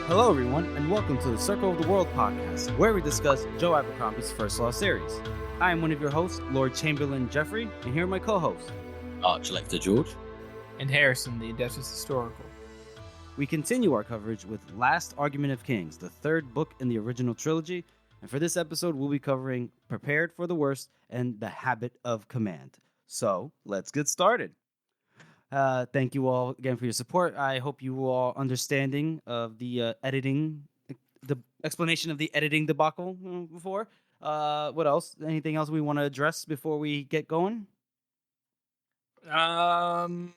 Hello, everyone, and welcome to the Circle of the World podcast, where we discuss Joe Abercrombie's First Law series. I am one of your hosts, Lord Chamberlain Jeffrey, and here are my co-hosts, Archlector George, and Harrison, the Adeptus Historical. We continue our coverage with Last Argument of Kings, the third book in the original trilogy, and for this episode, we'll be covering Prepared for the Worst and The Habit of Command. So, let's get started. Thank you all again for your support. I hope you were all understanding of the editing, the explanation of the editing debacle before. What else? Anything else we want to address before we get going? No.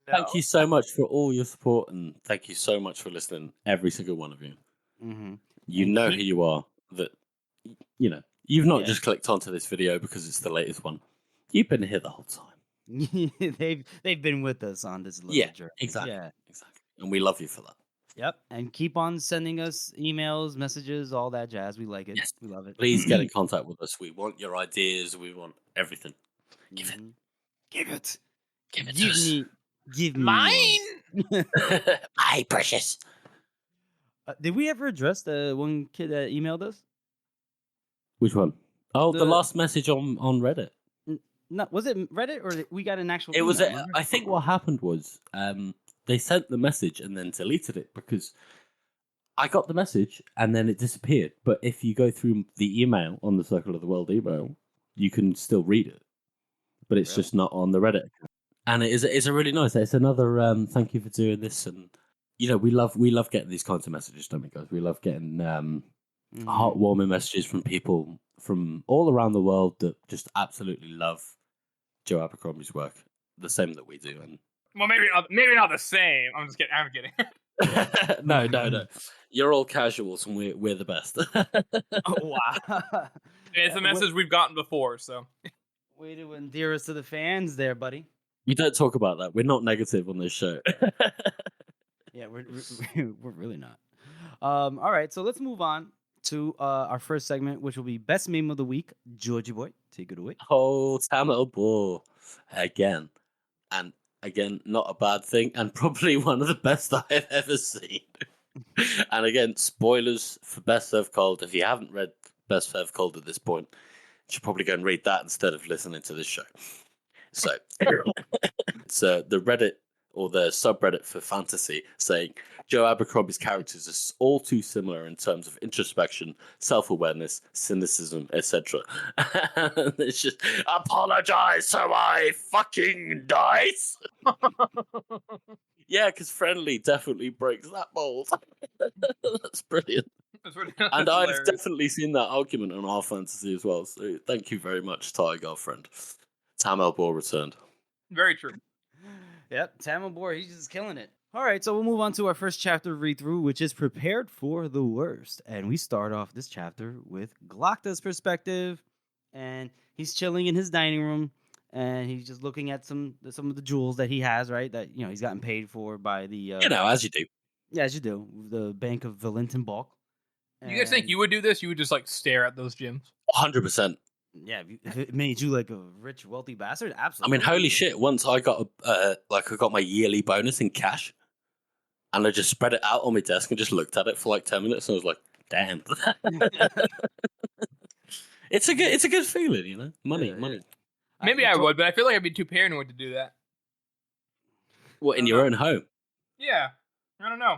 Thank you so much for all your support, and thank you so much for listening, every single one of you. Mm-hmm. You And know keep- who you are. That you've not just clicked onto this video because it's the latest one. You've been here the whole time. they've been with us on this little journey. Exactly. Yeah, Exactly. And we love you for that. yep. And keep on sending us emails, messages, all that jazz. We like it. Yes. We love it. Please get in contact with us. We want your ideas. We want everything. Give it. Give it. Give it Give to us. me. Give me Mine! Hi, precious. Did we ever address the one kid that emailed us? Which one? Oh, the The- last message on Reddit. No, was it Reddit or we got an actual? It was. email, remember? I think what happened was they sent the message and then deleted it because I got the message and then it disappeared. But if you go through the email on the Circle of the World email, you can still read it, but it's Really? just not on the Reddit account. And it's a really nice. It's another thank you for doing this, and we love getting these kinds of messages, don't we, guys? We love getting heartwarming messages from people from all around the world that just absolutely love Joe Abercrombie's work, the same that we do. And Well, maybe not the same. I'm just kidding. I'm kidding. no, you're all casuals, and we're the best. Oh, wow. It's a message we've gotten before, so. Way to endear us to the fans there, buddy. We don't talk about that. We're not negative on this show. Yeah, we're really not. All right, so let's move on to our first segment, which will be Best Meme of the Week. Georgie boy, take it away. Oh, Tamil Bore again, and again, not a bad thing, and probably one of the best I have ever seen. And again, spoilers for Best Served Cold. If you haven't read Best Served Cold at this point, you should probably go and read that instead of listening to this show. So it's the Reddit or the subreddit for fantasy saying Joe Abercrombie's characters are all too similar in terms of introspection, self-awareness, cynicism, etc. And it's just apologize so I fucking dice. Yeah, because friendly definitely breaks that mold. That's brilliant. And I've definitely seen that argument on our fantasy as well. So thank you very much, Thai girlfriend. Tam Elbor returned. Very true. Yep, Tamil Boar, he's just killing it. All right, so we'll move on to our first chapter read through, which is Prepared for the Worst. And we start off this chapter with Glocta's perspective, and he's chilling in his dining room, and he's just looking at some of the jewels that he has, right? That he's gotten paid for by the As you do. Yeah, as you do, the Bank of Valentin Bulk. You guys think you would do this? You would just stare at those gems? 100%. Yeah, if it made you like a rich, wealthy bastard, I absolutely. mean, holy shit! Once I got I got my yearly bonus in cash, and I just spread it out on my desk and just looked at it for 10 minutes, and I was like, "Damn!" It's a good feeling, Money, Yeah, money. Maybe I would, but I feel like I'd be too paranoid to do that. What, in your own home? Yeah, I don't know.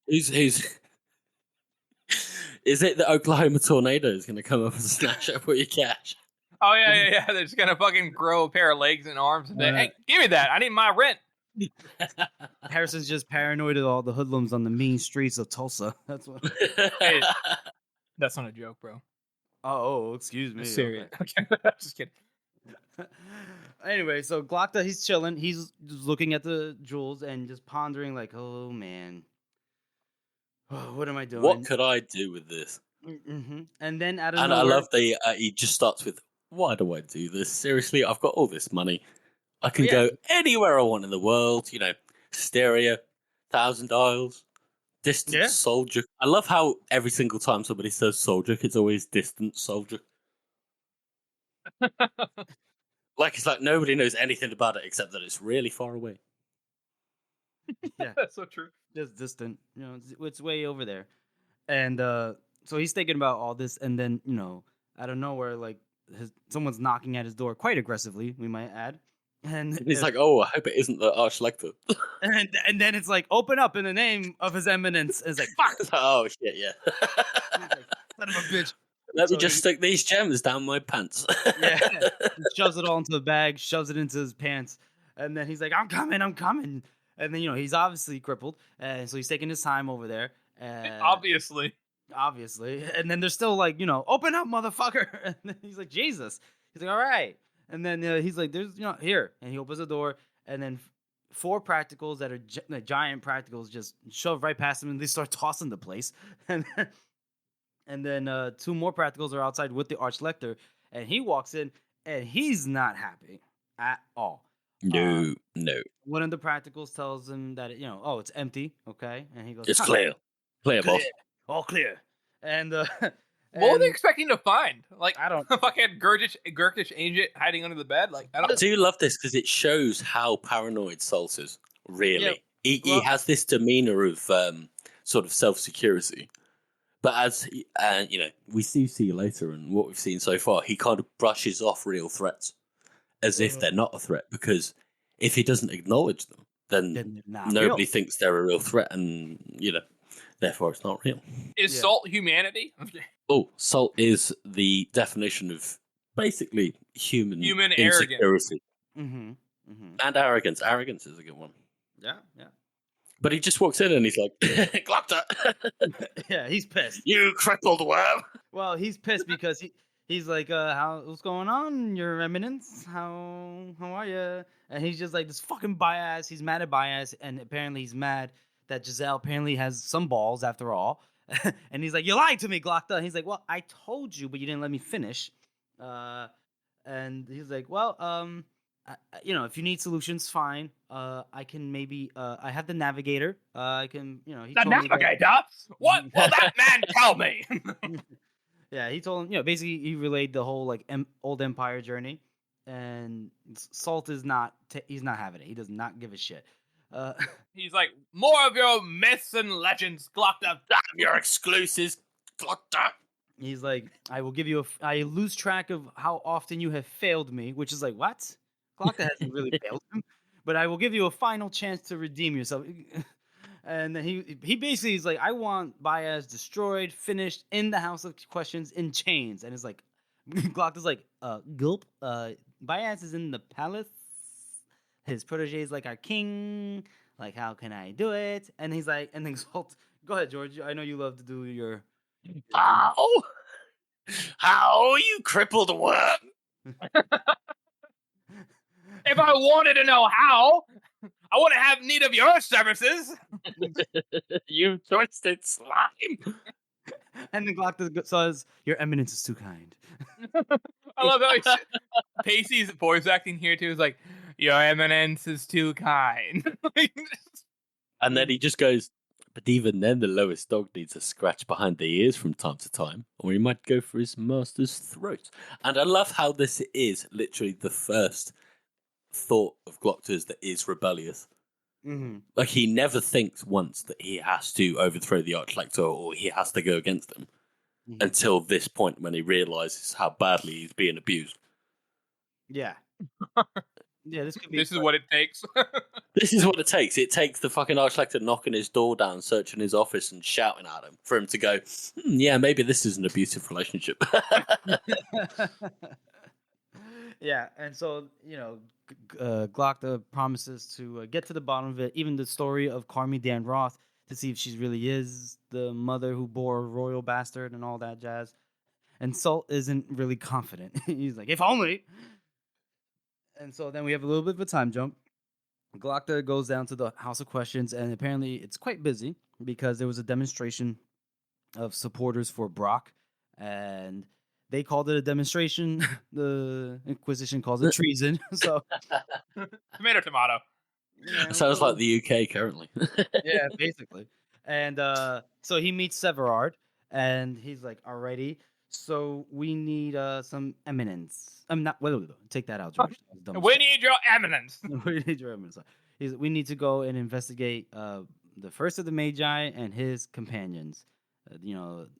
Who's? Is it the Oklahoma tornado is going to come up and snatch up all your cash? Oh yeah. They're just gonna fucking grow a pair of legs and arms and say, "Hey, give me that. I need my rent." Harrison's just paranoid of all the hoodlums on the mean streets of Tulsa. That's what. Hey, that's not a joke, bro. Oh, excuse me. It's serious. Okay. Okay. I'm just kidding. Anyway, so Glocta, he's chilling. He's just looking at the jewels and just pondering, like, oh man, what am I doing? What could I do with this? Mm-hmm. And then out of And nowhere, I love he just starts with, "Why do I do this? Seriously, I've got all this money. I can go anywhere I want in the world. Styria, Thousand Isles, distant soldier." I love how every single time somebody says soldier, it's always distant soldier. It's like nobody knows anything about it except that it's really far away. Yeah, That's so true. just distant. You know, it's way over there. And so he's thinking about all this, and then out of nowhere, like someone's knocking at his door quite aggressively, we might add, and And he's like, "Oh, I hope it isn't the Archlector." and then it's like, open up in the name of His Eminence. And it's like, fuck. Oh shit, yeah. He's like, son of a bitch. Let me So just he- stick these gems down my pants. Yeah, he shoves it all into the bag, shoves it into his pants, and then he's like, I'm coming. And then he's obviously crippled, and so he's taking his time over there. Obviously. Obviously. And then they're still like, open up, motherfucker. And then he's like, Jesus. He's like, all right. And then he's like, there's, here. And he opens the door, and then 4 practicals that are giant practicals just shove right past him, and they start tossing the place. And then 2 more practicals are outside with the Archlector, and he walks in, and he's not happy at all. No. One of the practicals tells him that, it's empty, okay? And he goes, It's "Huh, clear, boss." all clear. And What were they expecting to find? Like, I don't. a fucking Gurkish agent hiding under the bed? Like, I I don't. do love this because it shows how paranoid Salt is. Really, he well- has this demeanor of sort of self-security. But as we see later, and what we've seen so far, he kind of brushes off real threats as if they're not a threat. Because if he doesn't acknowledge them, then Then they're not nobody real. thinks they're a real threat, and therefore it's not real. Is Yeah. salt humanity? Oh, Salt is the definition of basically human arrogance. insecurity Mm-hmm. Mm-hmm. and arrogance. Arrogance is a good one. Yeah, yeah. But he just walks in and he's like, Glockter, Yeah, he's pissed. you crippled worm. Well, he's pissed because he's like, what's going on, Your Eminence? How are you? And he's just like, this fucking bias. He's mad at bias, and apparently he's mad that Giselle apparently has some balls after all. And he's like, you lied to me, Glockta. And he's like, well, I told you, but you didn't let me finish. And he's like, well, if you need solutions, fine. I can maybe. I have the navigator. I can. He The told me that- navigator? What will that man tell me? Yeah, he told him. Basically, he relayed the whole like old Empire journey, and Salt is not. He's not having it. He does not give a shit. He's like, more of your myths and legends, Glockta. Damn your exclusives, Glockter. He's like, I will give you I lose track of how often you have failed me, which is like, what? Glockta hasn't really failed him, but I will give you a final chance to redeem yourself. And then he basically is like, I want Baez destroyed, finished in the House of Questions in chains. And it's like, Glockta's like, gulp. Baez is in the palace. His protege is like our king. Like, how can I do it? And he's like, and then Salt, go ahead, George. I know you love to do your. How, you crippled worm? If I wanted to know how, I wouldn't have need of your services. You twisted slime. And then Glockta says, Your Eminence is too kind. I love how Pacey's voice acting here too is like, your eminence is too kind. And then he just goes, but even then the lowest dog needs a scratch behind the ears from time to time, or he might go for his master's throat. And I love how this is literally the first thought of Glockter's that is rebellious. Mm-hmm. Like, he never thinks once that he has to overthrow the Archlector or he has to go against him until this point when he realizes how badly he's being abused. Yeah. Yeah, this could be. This is what it takes. This is what it takes. It takes the fucking Archlector knocking his door down, searching his office and shouting at him for him to go, yeah, maybe this is an abusive relationship. Yeah, and so, Glockta promises to get to the bottom of it, even the story of Carmi Dan Roth, to see if she really is the mother who bore a royal bastard and all that jazz. And Salt isn't really confident. He's like, if only. And so then we have a little bit of a time jump. Glockta goes down to the House of Questions, and apparently it's quite busy because there was a demonstration of supporters for Brock, and they called it a demonstration. The Inquisition calls it treason. So, Tomato. yeah, Sounds like the UK currently. yeah, basically. And so he meets Severard, and he's like, "Alrighty, so we need some eminence. I'm not. Wait, take that out, George. That was dumb as We shit. need your eminence. We need your eminence. we need to go and investigate the first of the Magi and his companions.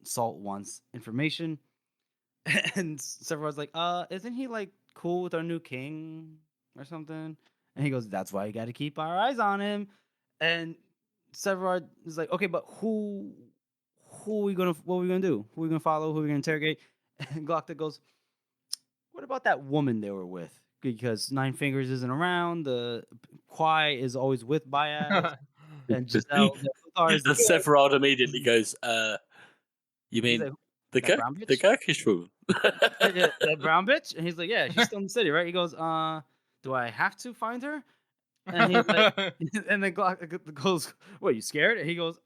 Salt wants information, and Sephiroth's like, isn't he like cool with our new king or something? And he goes, that's why you got to keep our eyes on him. And Sephiroth is like, okay, but what are we gonna do? Who are we gonna follow? Who are we gonna interrogate? And Glocta goes, what about that woman they were with? Because Nine Fingers isn't around. The Kwai is always with Bayaz. And Giselle, and Sephiroth immediately goes, you mean like, the Turkish woman? that brown bitch? And he's like, yeah, she's still in the city, right? He goes, do I have to find her? And he's like, and then Glock goes, what, you scared? And he goes,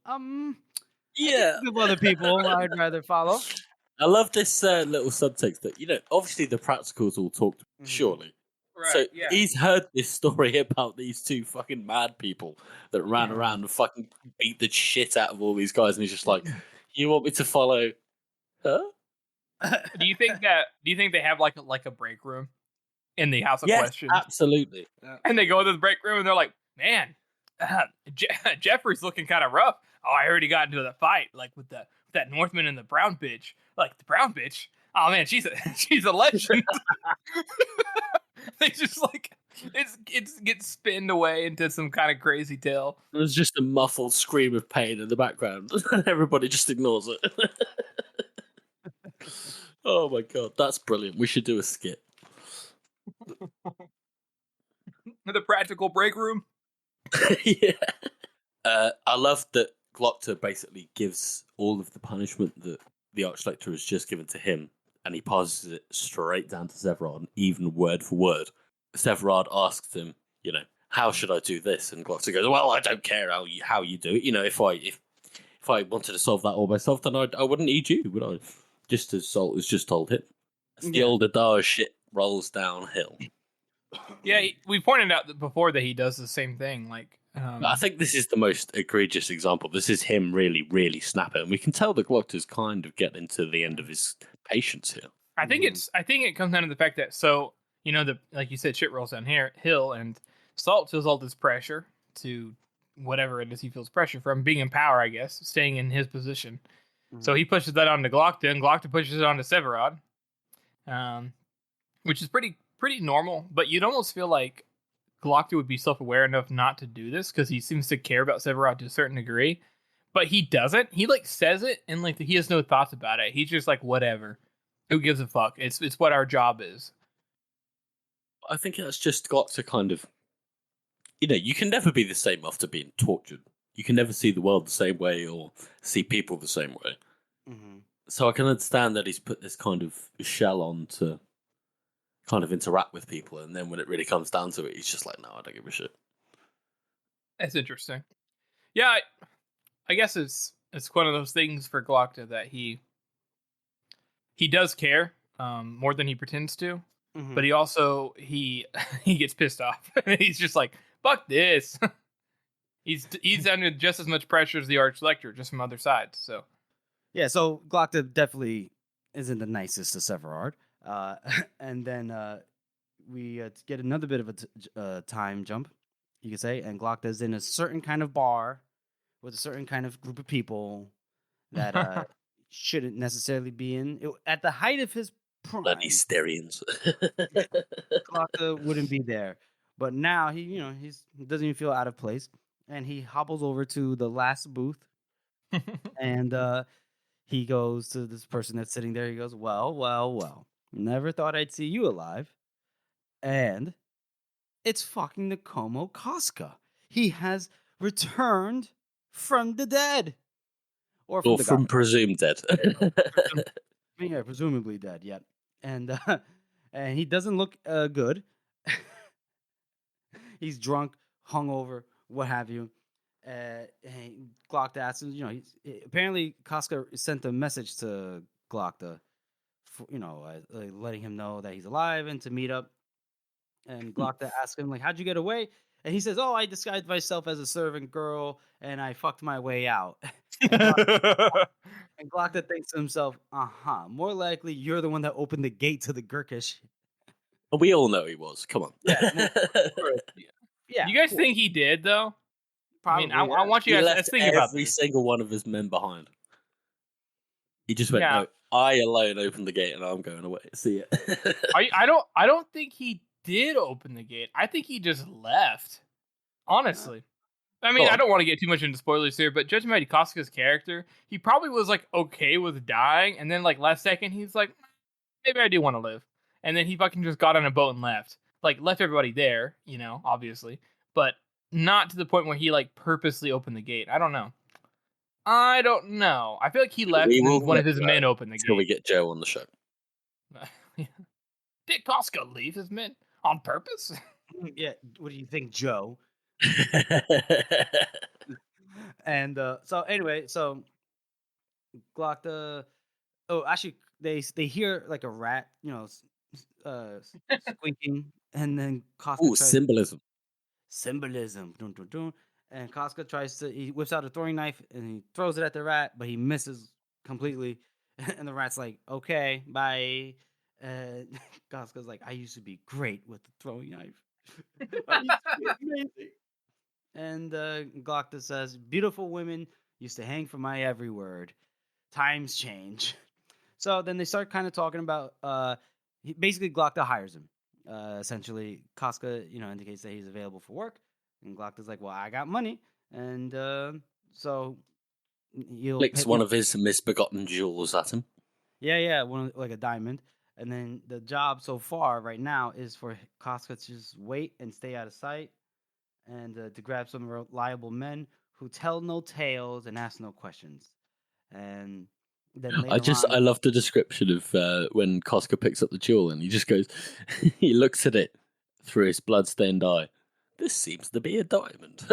yeah. With other people I'd rather follow. I love this little subtext that, obviously the practicals all talked, surely. Right, so yeah. he's heard this story about these two fucking mad people that ran around and fucking beat the shit out of all these guys, and he's just like, you want me to follow her? Do you think they have like a break room in the House of Questions? Absolutely. And they go to the break room and they're like, man, Jeffrey's looking kind of rough. Oh, I heard he got into the fight like with that Northman and the brown bitch. Like the brown bitch. Oh man, she's a legend. They just like it gets spinned away into some kind of crazy tale. There's just a muffled scream of pain in the background, and everybody just ignores it. Oh my god, that's brilliant. We should do a skit. The practical break room. Yeah. I love that Glocta basically gives all of the punishment that the Archlector has just given to him, and he passes it straight down to Sephiroth, even word for word. Sephiroth asks him, how should I do this? And Glocta goes, well, I don't care how you do it. If I wanted to solve that all myself, then I wouldn't need you, would I? Just as Salt has just told him. As the old Adar shit rolls downhill. Yeah, we pointed out before that he does the same thing. Like, I think this is the most egregious example. This is him really, really snapping. And we can tell that Glocta's kind of getting to the end of his patience here. I think it comes down to the fact that like you said, shit rolls down hill, and Salt feels all this pressure to whatever it is he feels pressure from, being in power, I guess, staying in his position. Mm-hmm. So he pushes that onto Glocta, and Glocta pushes it onto Sephiroth, which is pretty normal. But you'd almost feel like Glocta would be self-aware enough not to do this because he seems to care about Sephiroth to a certain degree, but he doesn't. He like says it and like he has no thoughts about it. He's just like, whatever. Who gives a fuck? It's what our job is. I think that's just Glocta kind of, you can never be the same after being tortured. You can never see the world the same way or see people the same way. Mm-hmm. So I can understand that he's put this kind of shell on to kind of interact with people, and then when it really comes down to it, he's just like, no, I don't give a shit. That's interesting. Yeah, I guess it's one of those things for Glocta that he does care more than he pretends to, but he also he gets pissed off. He's just like, fuck this. He's under just as much pressure as the Archlector, just from other sides. So yeah, so Glocta definitely isn't the nicest to Sephiroth. And then we get another bit of a time jump, you could say, and Glocta's in a certain kind of bar with a certain kind of group of people that shouldn't necessarily be in. At the height of his prime, bloody Styrians. Glocta wouldn't be there, but now he doesn't even feel out of place, and he hobbles over to the last booth, and he goes to this person that's sitting there. He goes, well. Never thought I'd see you alive. And it's fucking Nakomo Casca. He has returned from the dead. Or from presumed dead. Yeah, presumably dead, yeah. And he doesn't look good. He's drunk, hungover, what have you. Glocta asks him, apparently Casca sent a message to Glocta, letting him know that he's alive and to meet up. And Glocta asks him, how'd you get away? And he says, I disguised myself as a servant girl and I fucked my way out. And Glocta thinks to himself, more likely you're the one that opened the gate to the Gurkish. We all know he was. Come on. Yeah. Yeah, You guys cool. think he did though? Probably. I want you He guys left to think about every this. single one of his men behind. He just went, Yeah, no, I alone opened the gate and I'm going away. See ya. I don't think he did open the gate. I think he just left. Honestly. I mean, Go I on. don't want to get too much into spoilers here, but judging by Casca's character, he probably was like okay with dying, and then like last second he's like, maybe I do want to live, and then he fucking just got on a boat and left. Like left everybody there, obviously, but not to the point where he like purposely opened the gate. I don't know. I feel like he left, We and then will one of get his there men opened the until we gate. get Joe on the show. Did Casca leave his men on purpose? Yeah. What do you think, Joe? And so anyway, so Glock actually they hear like a rat, squeaking, and then Casca Ooh, tries symbolism. symbolism, dun, dun, dun, and Casca he whips out a throwing knife and he throws it at the rat, but he misses completely, and the rat's like, "Okay, bye." And Casca's like, "I used to be great with the throwing knife. I used to be amazing." And Glocta says, "Beautiful women used to hang for my every word. Times change." So then they start kind of talking about. Basically, Glocta hires him. Essentially, Casca, indicates that he's available for work, and Glocta's like, "Well, I got money, and so you'll pay." Flicks one of his misbegotten jewels at him. Yeah, like a diamond. And then the job so far, right now, is for Casca to just wait and stay out of sight, and to grab some reliable men who tell no tales and ask no questions. And then later I on, love the description of when Casca picks up the jewel and he just goes, he looks at it through his bloodstained eye. This seems to be a diamond.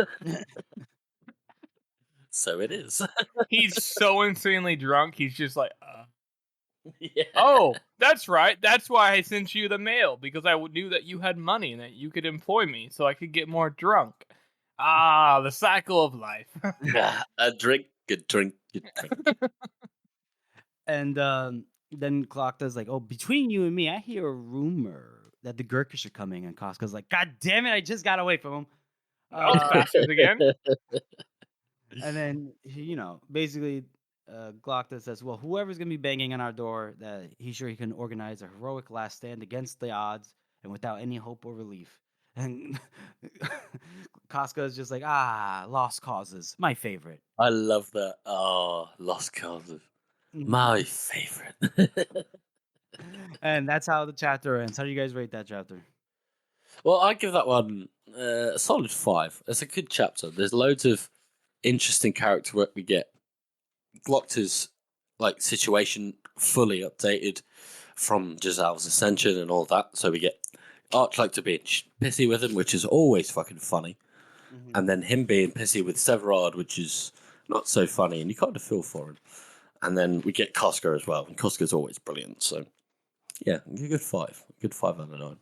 So it is. He's so insanely drunk. He's just like, Yeah. oh, that's right. That's why I sent you the mail, because I knew that you had money and that you could employ me so I could get more drunk. Ah, the cycle of life. A drink, good drink, good drink. and then Klokta's like, "Oh, between you and me, I hear a rumor that the Gurkish are coming." And Casca's like, "God damn it, I just got away from him." Those bastards again. And then basically, Glocta says, "Well, whoever's gonna be banging on our door, that he's sure he can organize a heroic last stand against the odds and without any hope or relief." And Casca is just like, lost causes, my favorite. I love that. Oh, Lost Causes. My favorite. And that's how the chapter ends. How do you guys rate that chapter? Well, I give that one a solid 5. It's a good chapter. There's loads of interesting character work we get. Glocta's situation fully updated from Giselle's ascension and all that. So we get Archlector being pissy with him, which is always fucking funny. Mhm. And then him being pissy with Severard, which is not so funny, and you kind of feel for him. And then we get Casca as well, and Casca's always brilliant. So yeah, a good 5. A good 5 out of 9.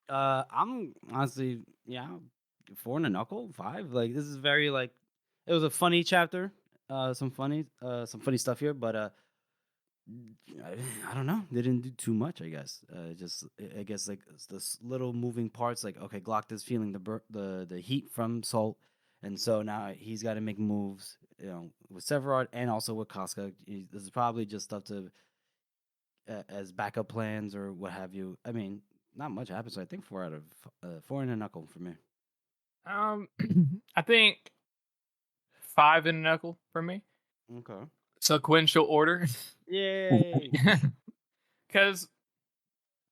I'm honestly, 4 and a knuckle, 5. Like, this is very it was a funny chapter. Some funny stuff here, but I don't know. They didn't do too much, I guess. I guess it's this little moving parts. Like, okay, Glockta's feeling the heat from Salt, and so now he's got to make moves. With Severard and also with Casca. This is probably just stuff to as backup plans or what have you. I mean, not much happens. So I think 4 out of 4 and a knuckle for me. I think 5 and a knuckle for me. Okay. Sequential order. Yay! Because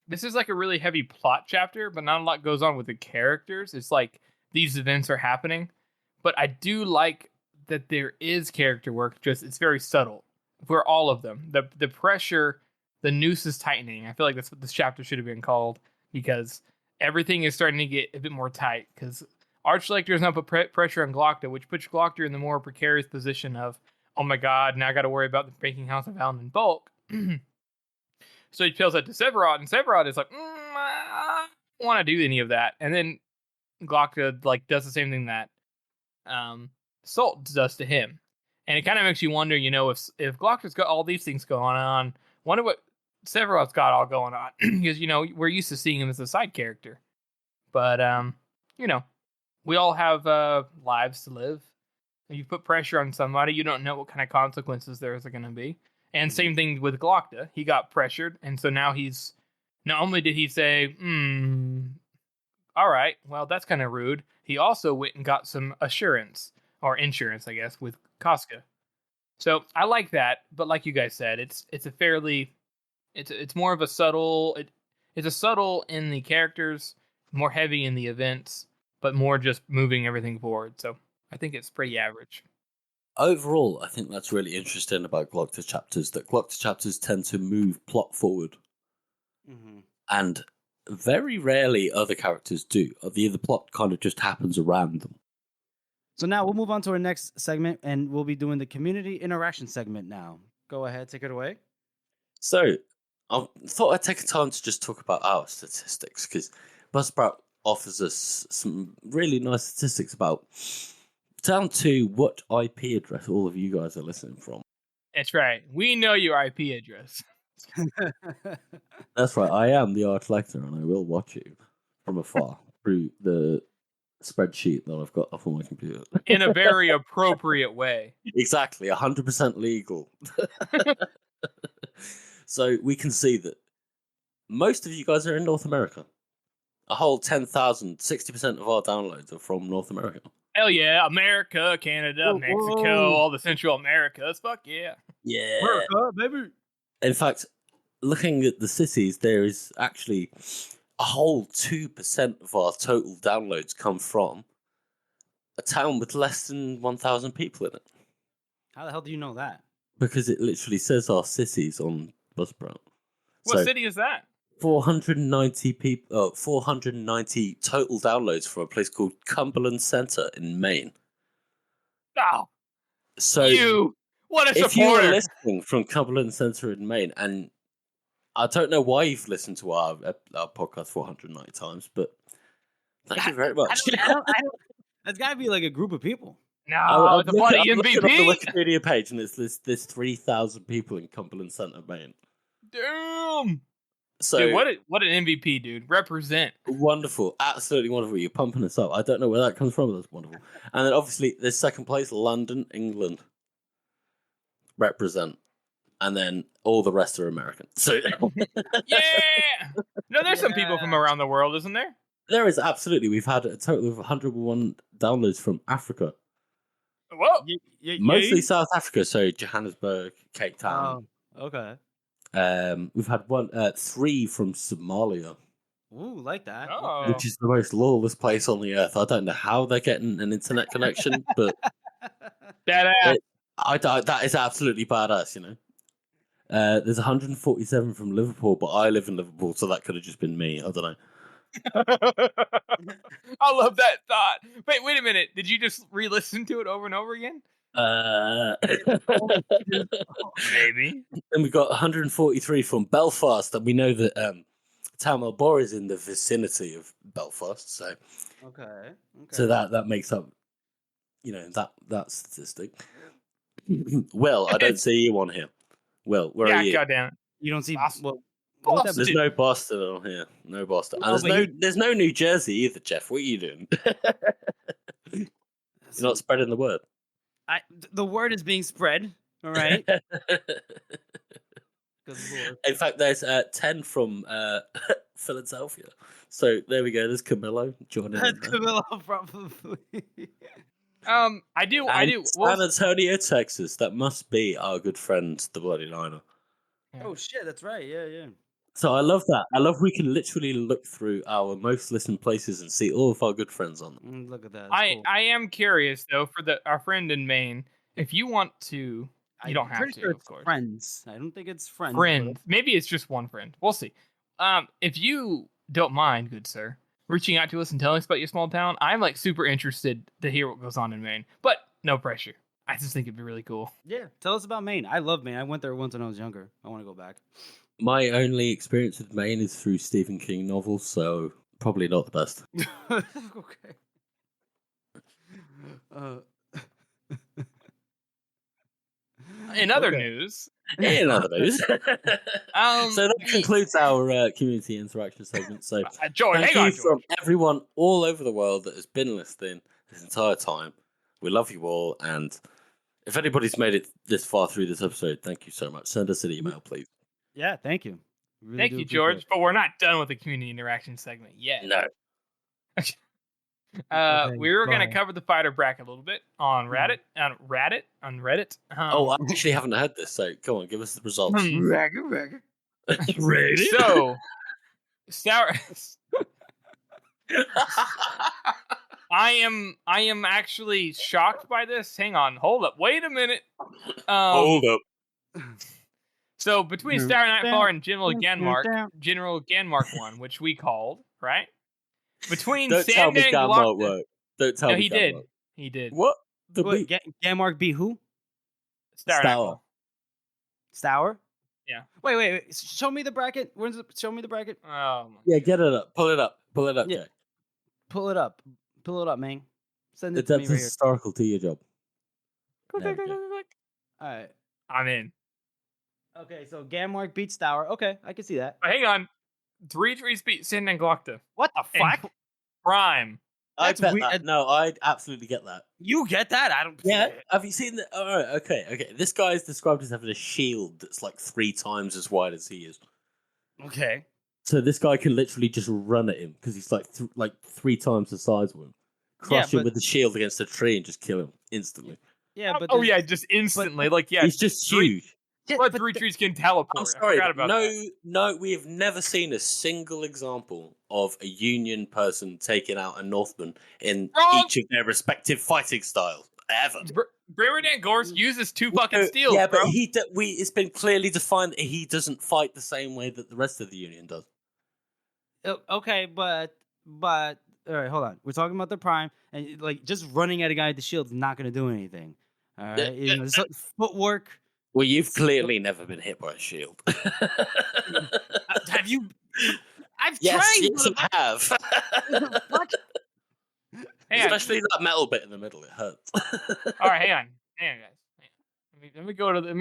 this is like a really heavy plot chapter, but not a lot goes on with the characters. It's like these events are happening. But I do like that there is character work, just it's very subtle for all of them. The pressure, the noose is tightening. I feel like that's what this chapter should have been called, because everything is starting to get a bit more tight. Because Archlector is now put pressure on Glocta, which puts Glocta in the more precarious position of, oh my god, now I got to worry about the banking house of Alan and Bulk. So he tells that to Severod, and Severod is like, I don't want to do any of that. And then Glocta does the same thing that Salt does to him. And it kind of makes you wonder, if Glocta's got all these things going on, wonder what Severod's got all going on. Because, we're used to seeing him as a side character. But, we all have lives to live. If you put pressure on somebody, you don't know what kind of consequences there's going to be. And same thing with Glocta. He got pressured, and so now he's not only did he say, all right, well, that's kind of rude. He also went and got some assurance or insurance, I guess, with Casca. So I like that, but like you guys said, it's a fairly, it's more of a subtle. It's a subtle in the characters, more heavy in the events, but more just moving everything forward. So I think it's pretty average. Overall, I think that's really interesting about Glocta chapters, that Glocta chapters tend to move plot forward. And very rarely other characters do. The plot kind of just happens around them. So now we'll move on to our next segment, and we'll be doing the community interaction segment now. Go ahead, take it away. So, I thought I'd take a time to just talk about our statistics, because Buzzsprout offers us some really nice statistics about down to what IP address all of you guys are listening from. That's right. We know your IP address. That's right. I am the art collector, and I will watch you from afar through the spreadsheet that I've got up on my computer. In a very appropriate way. Exactly, 100% legal. So we can see that most of you guys are in North America. A whole 10,000, 60% of our downloads are from North America. Hell yeah, America, Canada, Mexico, all the Central Americas. Fuck yeah. Yeah. America, baby. In fact, looking at the cities, there is actually a whole 2% of our total downloads come from a town with less than 1,000 people in it. How the hell do you know that? Because it literally says our cities on Buzzsprout. What city is that? 490 people. 490 total downloads from a place called Cumberland Center in Maine. Oh, So what a if you supporter! are listening from Cumberland Center in Maine, and I don't know why you've listened to our podcast 490 times, but thank you very much. I don't, that's got to be like a group of people. No, it's a bloody I'm looking on the MVP. Wikipedia page, and there's 3,000 people in Cumberland Center, Maine. Damn. So Dude, what an MVP, dude. Represent. Wonderful, absolutely wonderful. You're pumping us up. I don't know where that comes from, but that's wonderful. And then obviously there's second place, London, England. Represent. And then all the rest are American. So Yeah. No, there's some people from around the world, isn't there? there is absolutely. We've had a total of 101 downloads from Africa. Whoa. Mostly South Africa, so Johannesburg, Cape Town. Oh, okay. We've had 3 from Somalia. Ooh, like that. Oh. Which is the most lawless place on the earth. I don't know how they're getting an internet connection, but Badass. that is absolutely badass, you know. There's 147 from Liverpool, but I live in Liverpool, so that could have just been me. I don't know. I love that thought. Wait a minute. Did you just re-listen to it over and over again? Maybe. And we've got 143 from Belfast, and we know that Tamil Bor is in the vicinity of Belfast, so Okay. so that makes up, you know, that statistic. Will, I don't see you on here. Will, where are you? Goddamn. You don't see. Boston. What Boston. There's no Boston on here. No Boston. No, And but there's no New Jersey either, Jeff. What are you doing? You're not spreading the word. The word is being spread. All right. In fact, there's 10 from Philadelphia. So there we go. There's Camillo joining. That's Camilla, probably. I do. San Antonio, Texas. That must be our good friend, the Bloody Liner. Oh shit, that's right. Yeah. So I love that. I love we can literally look through our most listened places and see all of our good friends on them. Look at that. I am curious though for our friend in Maine. If you want to, you don't have to. Of course, friends. I don't think it's friends. Friend. Maybe it's just one friend. We'll see. If you don't mind, good sir, reaching out to us and telling us about your small town, I'm like super interested to hear what goes on in Maine. But no pressure. I just think it'd be really cool. Yeah, tell us about Maine. I love Maine. I went there once when I was younger. I want to go back. My only experience with Maine is through Stephen King novels, so probably not the best. Okay. In other Okay. news, In other news. So that concludes our community interaction segment. So George, thank hang you on, George. from everyone all over the world that has been listening this entire time. We love you all, and if anybody's made it this far through this episode, thank you so much. Send us an email, please. Yeah, thank you. Really Thank do you, appreciate George. it. But we're not done with the community interaction segment yet. No. Okay, We were go going to ahead. cover the fighter bracket a little bit on Mhm. Reddit. Oh, I actually haven't heard this, so come on, give us the results. Ragga. So, Sour. I am actually shocked by this. Hang on, hold up, wait a minute. Hold up. So between Mm. Star Nightfall and Down. General Ganmark won, which we called, right? Between Don't tell me Sanda and Gamma Glock. work. Don't tell No, me he Gamma did. work. He did. What? The Wait, beat? Gammark beat who? Star Stour. Nightfall. Stour? Yeah. Wait. Show me the bracket. Show me the bracket. Oh my. Yeah, get it up. Pull it up. Pull it up, Yeah. Jay. Pull it up. Pull it up, man. Send The it to me depth right is here. historical to your job. Click, There click, we click, go. click, click. All right. I'm in. Okay, so Gammark beats Stour. Okay, I can see that. Oh, hang on. 3 trees beat Sanda and Glockta. What the And fuck? Prime. That's I bet weird. that. No, I'd absolutely get that. You get that? I don't. Yeah. Have you seen the? All right. Okay. This guy is described as having a shield that's like 3 times as wide as he is. Okay. So this guy can literally just run at him because he's like 3 times the size of him. Crush him but- with the shield against a tree and just kill him instantly. Yeah, but Oh there's- yeah, just instantly. Like yeah, He's just huge. Yeah, but but 3 th- trees can teleport. I'm I sorry, forgot but about that. no, we have never seen a single example of a Union person taking out a Northman in Wrong! each of their respective fighting styles ever. Brimmerdan Gorse uses 2 fucking steals, yeah, bro. but it's been clearly defined that he doesn't fight the same way that the rest of the Union does. okay, but all right, hold on. We're talking about the prime, and like just running at a guy with the shield is not going to do anything. All right, you know, so footwork. Well, you've clearly never been hit by a shield. Have you? I've yes, tried. yes, I have. Fuck. Hang on. Especially that metal bit in the middle, it hurts. All right, hang on, guys. Hang on. Let me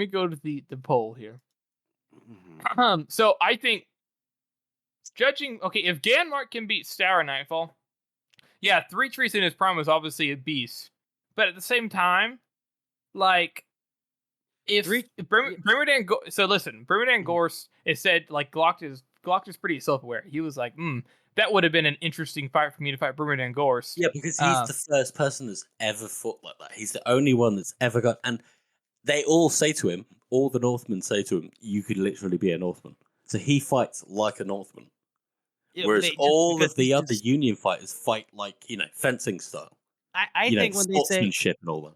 go to the poll here. So I think judging. Okay, if Ganmark can beat Stour Nightfall, yeah, 3 trees in his prime was obviously a beast. But at the same time, like if Brimmerdan so listen, Brimmerdan Gorse is said like Glockta's pretty self-aware. He was like, that would have been an interesting fight for me to fight Brimmerdan Gorse. Yeah, because he's the first person that's ever fought like that. He's the only one that's ever got. And they all say to him, all the Northmen say to him, you could literally be a Northman. So he fights like a Northman. Yeah, Whereas all of the other Union fighters fight like, fencing style. I think when they say sportsmanship and all that.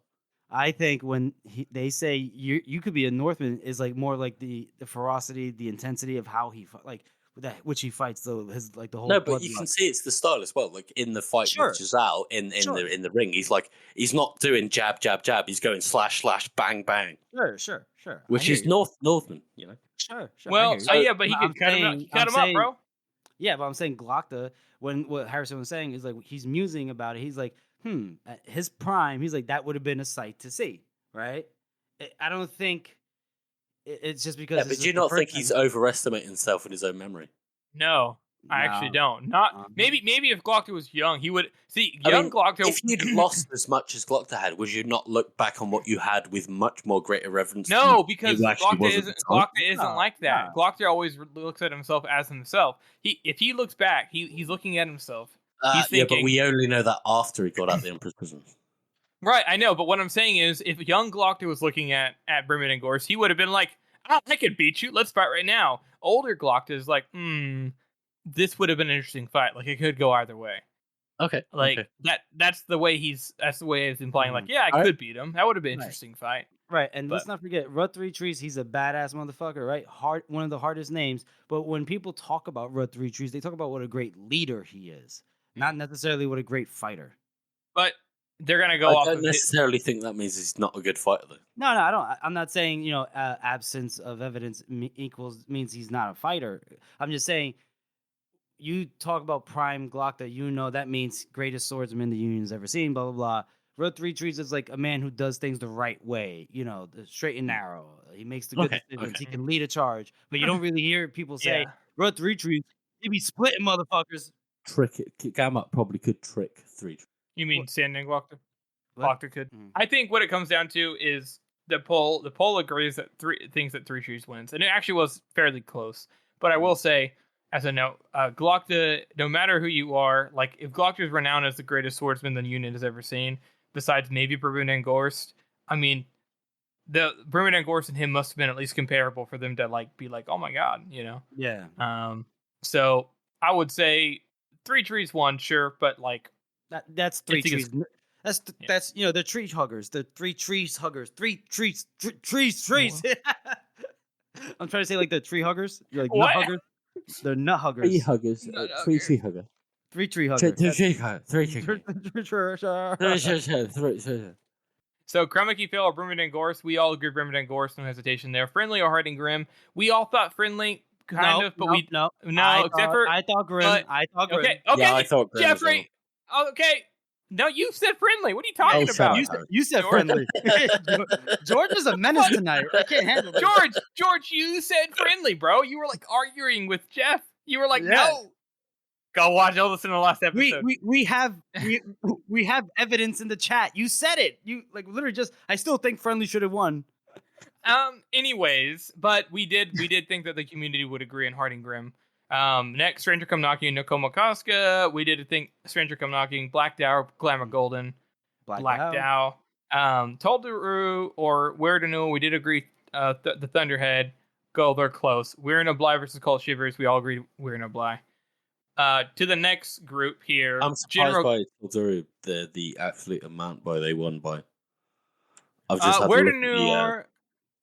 I think when they say you could be a Northman is like more like the ferocity, the intensity of how he like that which he fights though his like the whole. No, but you can see it's the style as well. Like in the fight with Giselle in the ring, he's not doing jab jab jab. He's going slash slash bang bang. Sure. Which is Northman, Sure. Well, yeah, but he could cut him up, bro. Yeah, but I'm saying Glockta, when what Harrison was saying is like he's musing about it. He's like, at his prime, he's like that would have been a sight to see, right? I don't think it's just because. Yeah, but do you not think he's overestimating himself in his own memory? No, I actually don't. Not maybe if Glockta was young, he would see Glockta. If you'd lost as much as Glockta had, would you not look back on what you had with much more greater reverence? No, because Glockta isn't like that. No. Glockta always looks at himself as himself. If he looks back, he's looking at himself. He's thinking, yeah, but we only know that after he got out of the Emperor's prison. Right, I know, but what I'm saying is, if young Glockta was looking at Brimmerdan Gorse, he would have been like, I could beat you, let's fight right now. Older Glockta is like, this would have been an interesting fight. Like, it could go either way. Okay. Like, that's the way he's implying, like, yeah, I could beat him. That would have been an interesting fight. Right, and let's not forget, Rut 3 Trees, he's a badass motherfucker, right? One of the hardest names. But when people talk about Rut 3 Trees, they talk about what a great leader he is. Not necessarily what a great fighter. But they're gonna go off. I don't necessarily think that means he's not a good fighter, though. No, I don't. I'm not saying absence of evidence means he's not a fighter. I'm just saying you talk about Prime Glockta, that means greatest swordsman the Union's ever seen. Blah blah blah. Road Three Trees is like a man who does things the right way, the straight and narrow. He makes the good decisions. He can lead a charge, but you don't really hear people say Road Three Trees. He be splitting motherfuckers. Trick it. Gamut probably could trick 3 trees. You mean Sanding Glocta? What? Glocta could. I think what it comes down to is the poll agrees that thinks that 3 trees wins, and it actually was fairly close. But I will say, as a note, Glocta, no matter who you are, like if Glocta is renowned as the greatest swordsman the unit has ever seen, besides maybe Brumund and Gorst, I mean, the Brumund and Gorst and him must have been at least comparable for them to like be like, oh my god, Yeah. So I would say 3 trees won, sure, but like that's 3 trees. That's the tree huggers, the 3 trees huggers, 3 trees, trees. I'm trying to say like the tree huggers, you're like nut huggers. They're nut huggers. 3 huggers, 3 tree hugger. 3 tree huggers. 3 tree. So Krumaki, Phil, or Brumund and Gorst, we all agree Brumund and Gorst, no hesitation there. Friendly or Harding Grim, we all thought friendly, kind of, but no, except for I thought Grim. Okay, Yeah, I thought Grim Jeffrey. Okay, no, you said friendly. What are you talking about? You said friendly. George is a menace tonight. I can't handle it. George, you said friendly, bro. You were like arguing with Jeff. You were like, no. Go watch. I'll listen to the last episode. We have evidence in the chat. You said it. You like literally just. I still think friendly should have won. Anyways, but we did think that the community would agree on Harding Grim. Next, Stranger Come Knocking, Nakoma Casca. We did think Stranger Come Knocking, Black Dow, Glamour Golden, Black Dow. Toldaru or Where to Know. We did agree. The Thunderhead. Go, they're close. We're in a Bly versus Cold Shivers. We all agree We're in a Bly. To the next group here. I'm surprised by Toldaru, the absolute amount they won by. I've just had Where to Know.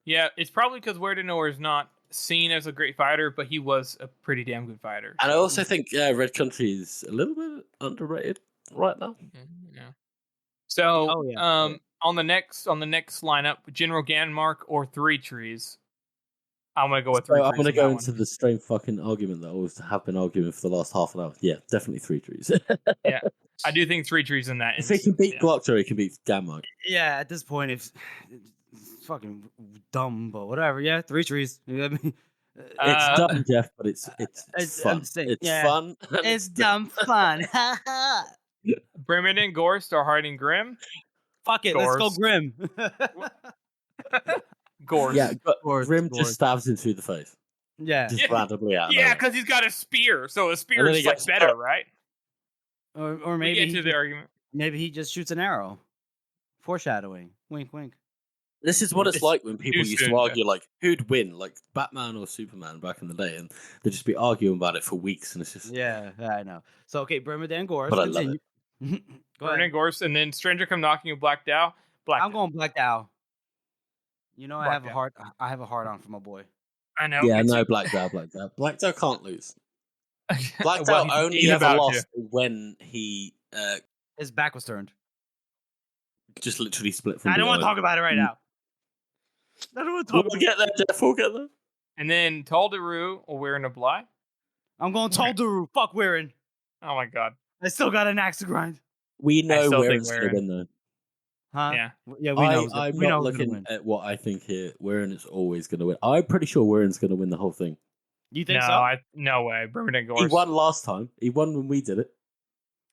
Yeah, it's probably because Where to Know is not seen as a great fighter, but he was a pretty damn good fighter. And I also think Red Country is a little bit underrated right now. Yeah. So on the next lineup, General Ganmark or 3 trees. I'm gonna go with 3 trees. I'm gonna go into the same fucking argument that I always have been arguing for the last half an hour. Yeah, definitely 3 trees. Yeah, I do think 3 trees in that. If he can beat Glocta, he can beat Ganmark. Yeah, at this point, it's fucking dumb, but whatever. Yeah, 3 trees. You know what I mean? It's dumb, Jeff, but it's fun. It's fun. It's dumb fun. Brumund and Gorst or Harding Grim? Fuck it, let's go Grim. Gorst. Yeah, Grim just stabs him through the face. Yeah. Just randomly out. Yeah, because he's got a spear, so a spear is like better, right? Or maybe we get to the argument. Maybe he just shoots an arrow. Foreshadowing. Wink, wink. This is what it's like when people used to argue, like, who'd win, like Batman or Superman back in the day, and they'd just be arguing about it for weeks, and it's just... Yeah, I know. So, okay, Brumund and Gorst. But I love it. Brumund and Gorst, and then Stranger Come Knocking with Black Dow. I'm going Black Dow. You know, I have a hard on for my boy. I know. Yeah, no, Black Dow. Black Dow can't lose. Black Dow only ever lost when he... his back was turned. Just literally split from I don't want to talk about it right now. I don't want to talk We'll get there, Jeff. We'll get there. And then Toldaru or Wearin' a Bly? I'm going Toldaru. Fuck Wearin'. Oh my god. I still got an axe to grind. We know Wearin's going to win, though. Huh? Yeah, we know. I'm not looking at what I think here. Wearin is always going to win. I'm pretty sure Wearin's going to win the whole thing. You think so? No way. Brumund and Gorst. He won last time. He won when we did it.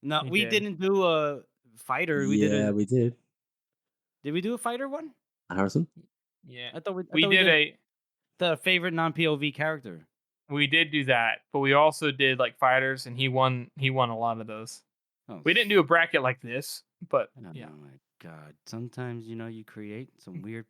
No, we didn't do a fighter. We did. Did we do a fighter one? Harrison? Yeah. I thought we did the favorite non-POV character. We did do that, but we also did like fighters, and he won a lot of those. Oh, we didn't do a bracket like this, but yeah. Oh my god! Sometimes you create some weird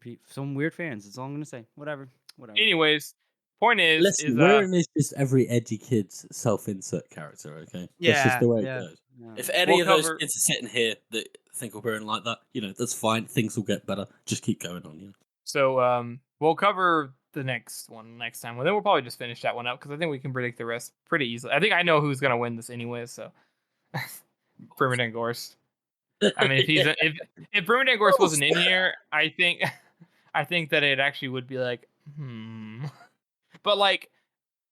fans. That's all I'm gonna say. Whatever. Anyways, point is, listen, Wearin is just every edgy kid's self-insert character. Okay, yeah, that's just the way it goes. Yeah. If any of those kids are sitting here that think of Wearin like that, that's fine. Things will get better. Just keep going on. So we'll cover the next one next time. Well, then we'll probably just finish that one up because I think we can predict the rest pretty easily. I think I know who's gonna win this anyway. So, Brumund and Gorst. I mean, if Brumund and Gorst wasn't in here, I think that it actually would be like, But like,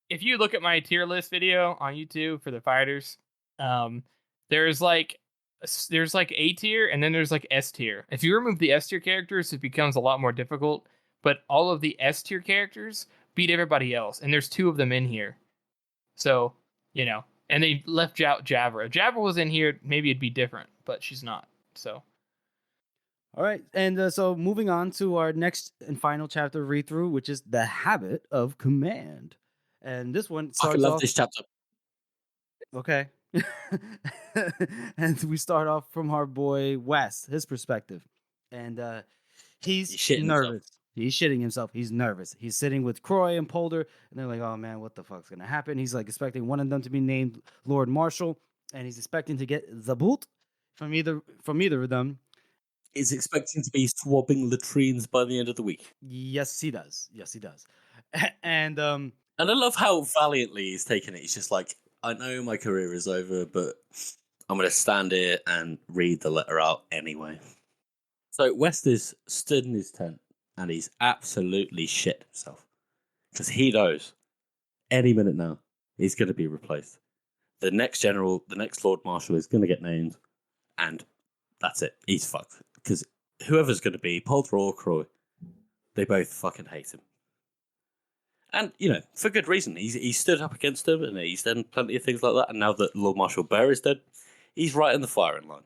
if you look at my tier list video on YouTube for the fighters, there's like there's like A tier and then there's like S tier. If you remove the S tier characters, it becomes a lot more difficult. But all of the S tier characters beat everybody else, and there's 2 of them in here. So, and they left out Javra. If Javra was in here, maybe it'd be different, but she's not. So, All right, and so moving on to our next and final chapter read through, which is the habit of command, and this one I starts love off. this chapter. Okay. And we start off from our boy Wes, his perspective. And he's shitting nervous. himself. He's shitting himself. He's nervous. He's sitting with Croy and Polder, and they're like, oh man, what the fuck's gonna happen? He's like expecting one of them to be named Lord Marshal, and he's expecting to get Zabult from either of them. He's expecting to be swabbing latrines by the end of the week. Yes, he does. Yes, he does. And I love how valiantly he's taken it. He's just like, I know my career is over, but I'm going to stand here and read the letter out anyway. So West is stood in his tent and he's absolutely shit himself. Because he knows any minute now he's going to be replaced. The next general, the next Lord Marshal is going to get named, and that's it. He's fucked. Because whoever's going to be, Polter or Croy, they both fucking hate him. And, for good reason. He stood up against him, and he's done plenty of things like that. And now that Lord Marshal Bear is dead, he's right in the firing line.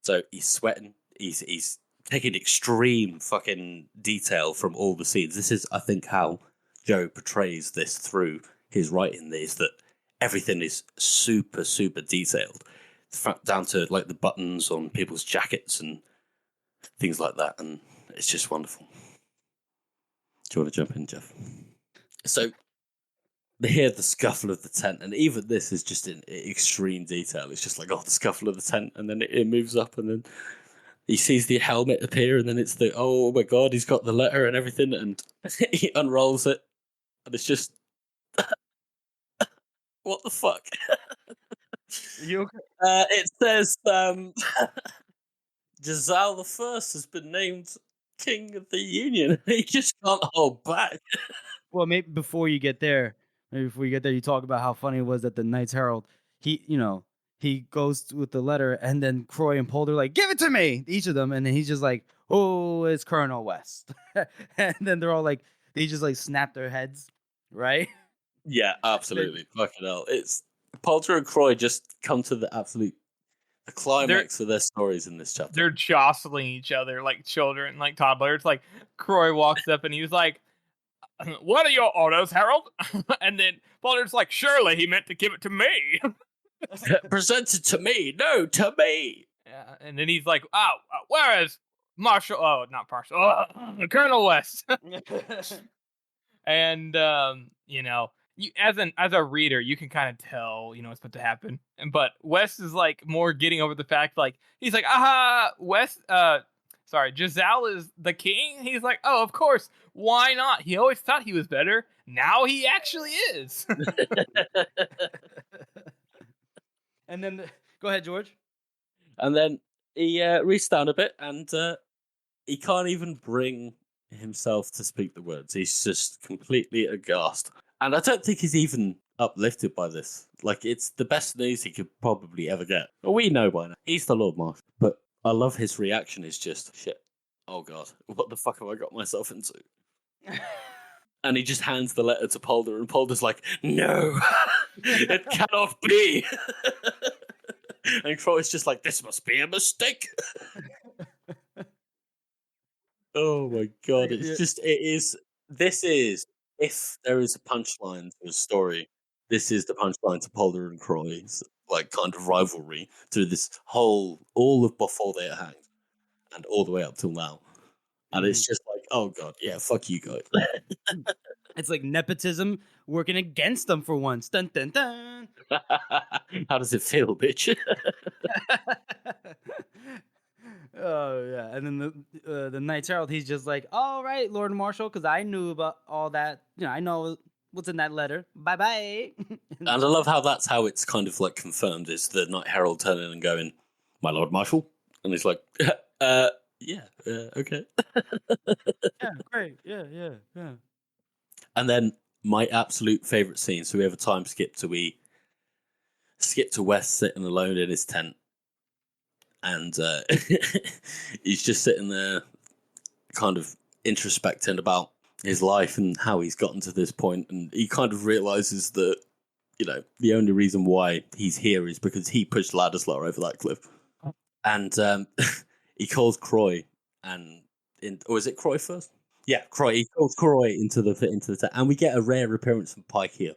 So he's sweating. He's taking extreme fucking detail from all the scenes. This is, I think, how Joe portrays this through his writing. Is that everything is super, super detailed, down to like the buttons on people's jackets and things like that. And it's just wonderful. Do you want to jump in, Jeff? So they hear the scuffle of the tent, and even this is just in extreme detail. It's just like, the scuffle of the tent, and then it moves up, and then he sees the helmet appear, and then it's oh my god, he's got the letter and everything, and he unrolls it, and it's just, what the fuck? You okay? It says, Jazal the First has been named King of the Union. He just can't hold back. Well, maybe before you get there, you talk about how funny it was that the Knights Herald, he goes with the letter, and then Croy and Polder like, give it to me, each of them, and then he's just like, oh, it's Colonel West. And then they're all like, they just like snap their heads, right? Yeah, absolutely. Fucking hell. It's Polter and Croy just come to the climax of their stories in this chapter. They're jostling each other like children, like toddlers. Like Croy walks up and he's like, what are your orders, Harold? And then Polter's like, surely he meant to give it to me. Present it to me. No, to me. Yeah, and then he's like, where is Marshal? Oh, not Marshal. Colonel West. And, you as a reader, you can kind of tell, what's about to happen. But West is like more getting over the fact, like, he's like, West, Jazal is the king. He's like, oh, of course. Why not? He always thought he was better. Now he actually is. And then, go ahead, George. And then he reaches down a bit, and he can't even bring himself to speak the words. He's just completely aghast. And I don't think he's even uplifted by this. Like, it's the best news he could probably ever get. Well, we know by now. He's the Lord Marshal. But I love his reaction is just, shit. Oh, God. What the fuck have I got myself into? And he just hands the letter to Polder, and Polder's like, no, it cannot be. And Croy's just like, this must be a mistake. Oh my god, this is, if there is a punchline to a story, this is the punchline to Polder and Croy's, like, kind of rivalry through this all of before they are hanged, and all the way up till now. And it's just like, oh god, yeah, fuck you guys. It's like nepotism working against them for once. Dun, dun, dun. How does it feel, bitch? Oh yeah, and then the Knights Herald, he's just like, all right, Lord Marshal, because I knew about all that. I know what's in that letter. Bye bye. And I love how that's how it's kind of like confirmed. Is the Knight Herald turning and going, my Lord Marshal, and he's like, yeah, okay. Yeah, great, yeah. And then my absolute favorite scene. So we have a time skip to West sitting alone in his tent, and he's just sitting there, kind of introspecting about his life and how he's gotten to this point, and he kind of realizes that, you know, the only reason why he's here is because he pushed Ladislar over that cliff. And he calls Croy, or is it Croy first? Yeah, Croy. He calls Croy into the and we get a rare appearance from Pike here,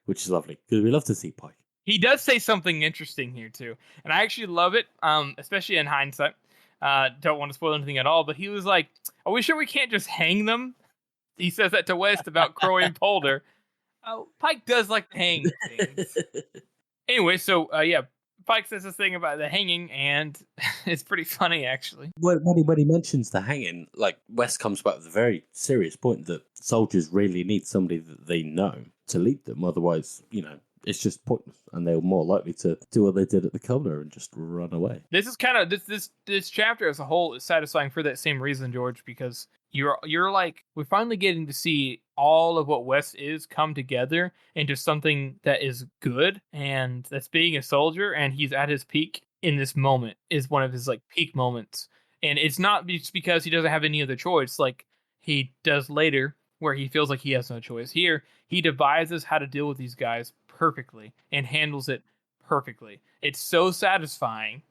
which is lovely because we love to see Pike. He does say something interesting here too, and I actually love it, especially in hindsight. Don't want to spoil anything at all, but he was like, "Are we sure we can't just hang them?" He says that to West about Croy and Polder. Pike does like to hang things. Anyway, so Pike says this thing about the hanging, and it's pretty funny actually. When he mentions the hanging, like, West comes back with a very serious point that soldiers really need somebody that they know to lead them. Otherwise, you know, it's just pointless, and they're more likely to do what they did at the Covenant and just run away. This is kind of this chapter as a whole is satisfying for that same reason, George, because you're like, we're finally getting to see all of what West is come together into something that is good, and that's being a soldier, and he's at his peak in this moment, is one of his like peak moments. And it's not just because he doesn't have any other choice like he does later, where he feels like he has no choice. Here, he devises how to deal with these guys perfectly and handles it perfectly. It's so satisfying.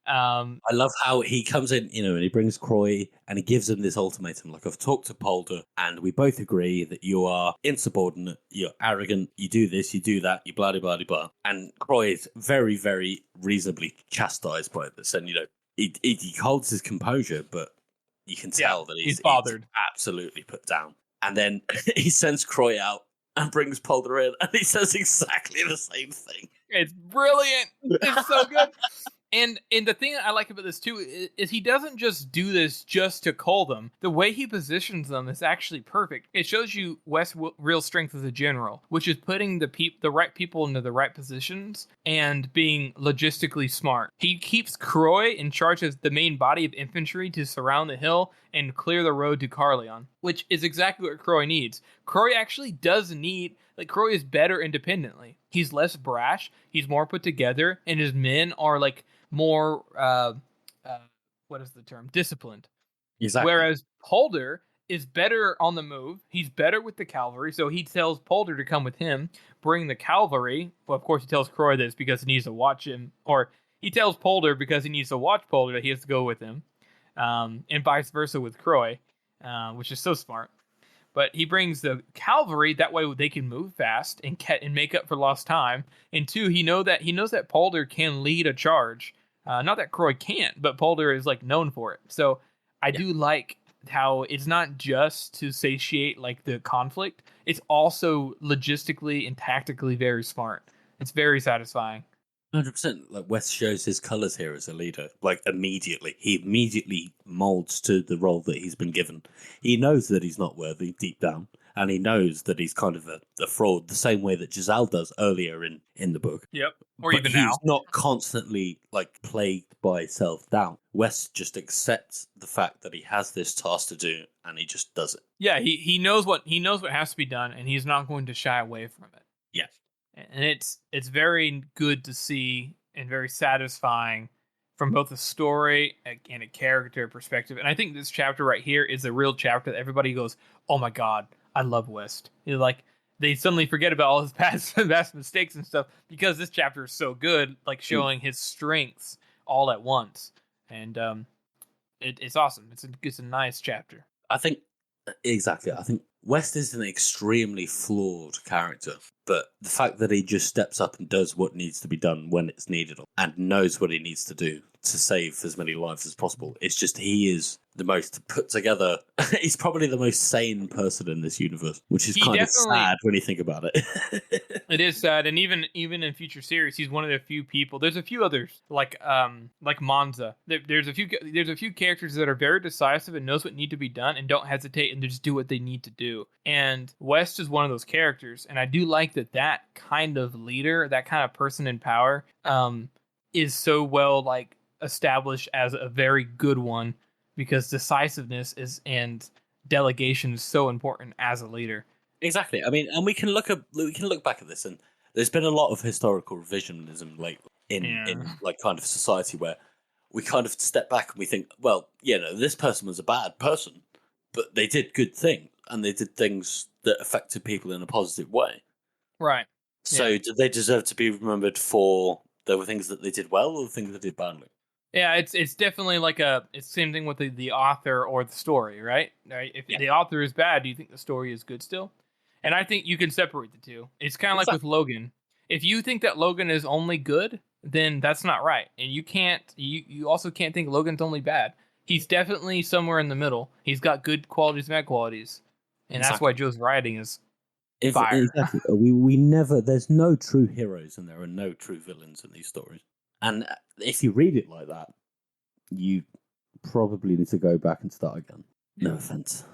I love how he comes in, you know, and he brings Croy and he gives him this ultimatum. Like, I've talked to Polder and we both agree that you are insubordinate, you're arrogant, you do this, you do that, you blah, blah, blah, blah. And Croy is very, very reasonably chastised by this. And, you know, he holds his composure, but you can tell that he's bothered. He's absolutely put down. And then he sends Croy out and brings Polder in, and he says exactly the same thing. It's brilliant. It's so good. And the thing I like about this too is he doesn't just do this just to cull them. The way he positions them is actually perfect. It shows you West's real strength as a general, which is putting the right people into the right positions and being logistically smart. He keeps Croy in charge of the main body of infantry to surround the hill and clear the road to Carleon, which is exactly what Croy needs. Croy actually does need, like, Croy is better independently. He's less brash, he's more put together, and his men are like more what is the term, disciplined. Exactly. Whereas Polder is better on the move, he's better with the cavalry, so he tells Polder to come with him, bring the cavalry. Well, of course he tells Croy this because he needs to watch him, or he tells Polder because he needs to watch Polder that he has to go with him, and vice versa with Croy, which is so smart. But he brings the cavalry, that way they can move fast and make up for lost time. And two, he knows that Polder can lead a charge. Not that Croy can't, but Polder is like known for it. So I do like how it's not just to satiate like the conflict. It's also logistically and tactically very smart. It's very satisfying. 100%. Like, West shows his colors here as a leader. Like, immediately. He immediately molds to the role that he's been given. He knows that he's not worthy deep down. And he knows that he's kind of a fraud, the same way that Giselle does earlier in the book. Yep. Or but even he's now. not constantly, like, plagued by self-doubt. West just accepts the fact that he has this task to do, and he just does it. Yeah, he knows what has to be done, and he's not going to shy away from it. Yes. And it's very good to see and very satisfying from both a story and a character perspective. And I think this chapter right here is a real chapter that everybody goes, "Oh my God, I love West." You know, like, they suddenly forget about all his past mistakes and stuff because this chapter is so good, like showing his strengths all at once. And it's awesome. It's a nice chapter. I think West is an extremely flawed character, but the fact that he just steps up and does what needs to be done when it's needed and knows what he needs to do to save as many lives as possible, it's just, he is the most put together. He's probably the most sane person in this universe, which is kind of sad when you think about it. It is sad, and even in future series, he's one of the few people. There's a few others like Monza. There's a few characters that are very decisive and knows what need to be done and don't hesitate and just do what they need to do. And West is one of those characters, and I do like that kind of leader, that kind of person in power, is so well like established as a very good one, because decisiveness and delegation is so important as a leader. Exactly. I mean, and we can look back at this, and there's been a lot of historical revisionism, like in like kind of society, where we kind of step back and we think, well, this person was a bad person, but they did good things, and they did things that affected people in a positive way. Right. So do they deserve to be remembered for the things that they did well or the things they did badly? Yeah, it's definitely like it's the same thing with the author or the story, right? If the author is bad, do you think the story is good still? And I think you can separate the two. It's kind of like with Logan. If you think that Logan is only good, then that's not right. And you can't. You also can't think Logan's only bad. He's definitely somewhere in the middle. He's got good qualities, bad qualities, and that's why Joe's writing is fire. Exactly. We never. There's no true heroes, and there are no true villains in these stories. And if you read it like that, you probably need to go back and start again. No offense.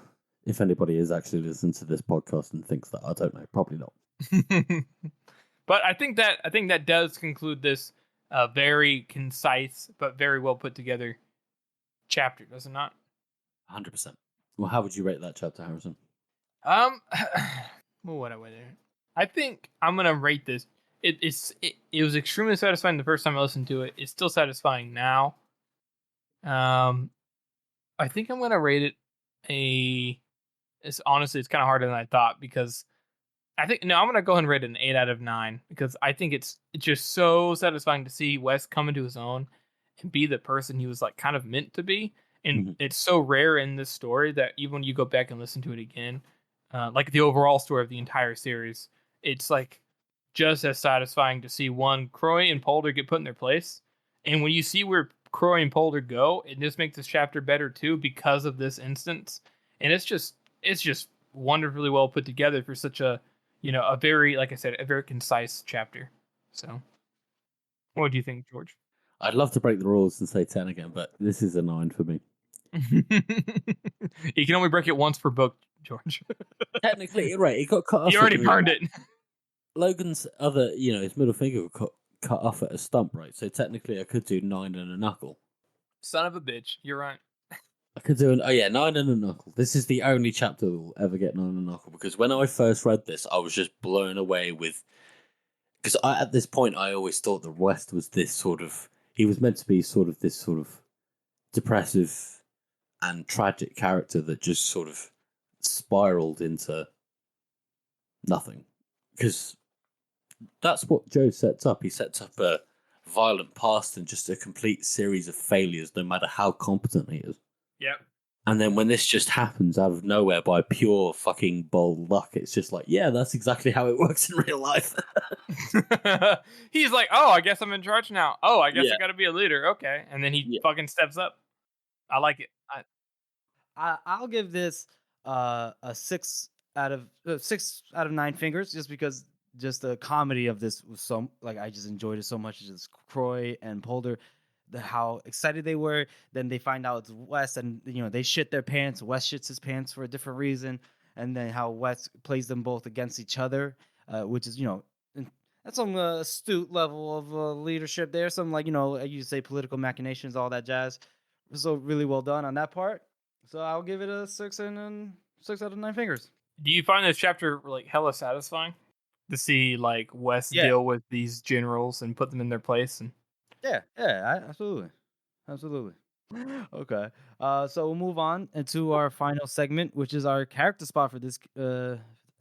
If anybody is actually listening to this podcast and thinks that, I don't know, probably not. But I think that does conclude this very concise but very well put together chapter, does it not? 100%. Well, how would you rate that chapter, Harrison? What I would do? I think I'm gonna rate this. It was extremely satisfying the first time I listened to it. It's still satisfying now. I think I'm gonna rate it it's kind of harder than I thought, because I'm gonna go ahead and rate it an 8 out of 9, because I think it's just so satisfying to see Wes come into his own and be the person he was like kind of meant to be. And it's so rare in this story that even when you go back and listen to it again, like the overall story of the entire series, it's like just as satisfying to see Croy and Polder get put in their place. And when you see where Croy and Polder go, it just makes this chapter better too because of this instance. And it's just wonderfully well put together for such a very, like I said, a very concise chapter. So what do you think, George? I'd love to break the rules and say 10 again, but this is a 9 for me. You can only break it once per book, George. Technically, you're right. It got cut off. You already burned it. Logan's other, his middle finger got cut off at a stump, right? So technically I could do 9 and a knuckle. Son of a bitch. You're right. I could do 9 and a knuckle. This is the only chapter that will ever get 9 and a knuckle, because when I first read this, I was just blown away with... Because at this point, I always thought that West was this sort of... He was meant to be this sort of depressive and tragic character that just sort of spiraled into nothing. Because that's what Joe sets up. He sets up a violent past and just a complete series of failures, no matter how competent he is. Yep. And then when this just happens out of nowhere by pure fucking bold luck, it's just like, yeah, that's exactly how it works in real life. He's like, oh, I guess I'm in charge now. Oh, I guess I got to be a leader. Okay. And then he fucking steps up. I like it. I'll give this a 6 out of 9 fingers, just because just the comedy of this was so, like, I just enjoyed it so much. Just Croy and Polder, how excited they were. Then they find out it's Wes, and they shit their pants. Wes shits his pants for a different reason, and then how Wes plays them both against each other, which is that's some astute level of leadership there. Some, like, you say political machinations, all that jazz. So really well done on that part. So I'll give it a 6 and 6 out of 9 fingers. Do you find this chapter like hella satisfying to see like Wes deal with these generals and put them in their place? And absolutely. Okay. So we'll move on into our final segment, which is our character spot for this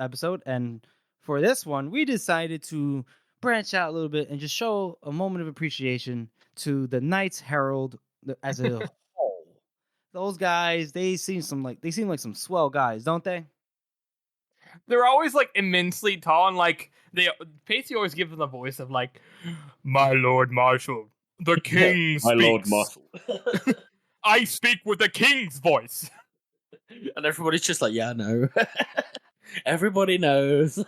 episode. And for this one, we decided to branch out a little bit and just show a moment of appreciation to the Knights Herald as a whole. Those guys, they seem like some swell guys, don't they? They're always like immensely tall, and like Pacey always gives them the voice of like, "My Lord Marshal, the King speaks." My Lord Marshal. I speak with the King's voice. And everybody's just like, yeah, I know. Everybody knows.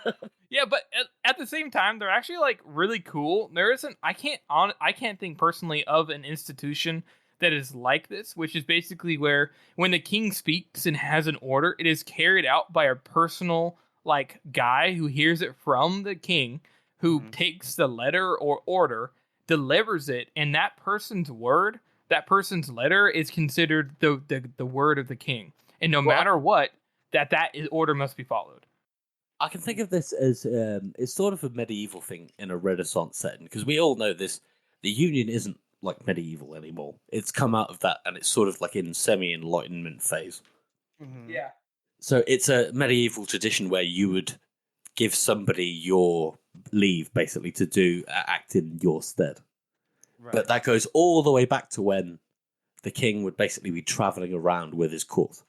Yeah, but at the same time, they're actually like really cool. There isn't. I can't think personally of an institution that is like this, which is basically where when the king speaks and has an order, it is carried out by a personal like guy who hears it from the king, who takes the letter or order, delivers it, and that person's letter is considered the word of the king. And no matter what, that order must be followed. I can think of this as it's sort of a medieval thing in a Renaissance setting, because we all know this. The Union isn't like medieval anymore. It's come out of that, and it's sort of like in semi-enlightenment phase. Mhm. Yeah. So it's a medieval tradition where you would give somebody your leave, basically, to do act in your stead. Right. But that goes all the way back to when the king would basically be traveling around with his court.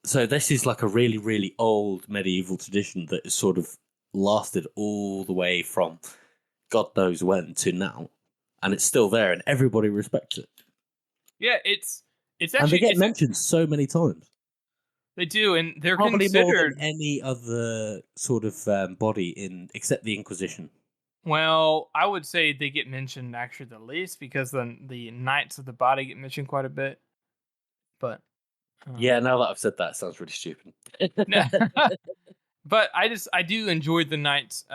So this is like a really, really old medieval tradition that has sort of lasted all the way from God knows when to now, and it's still there, and everybody respects it. Yeah, it's And they actually get mentioned so many times. they do, and they're Probably more than considered. any other sort of body except the Inquisition. Well, I would say they get mentioned actually the least because the Knights of the Body get mentioned quite a bit. But Yeah, now that I've said that, it sounds really stupid. no. But I do enjoy the Knights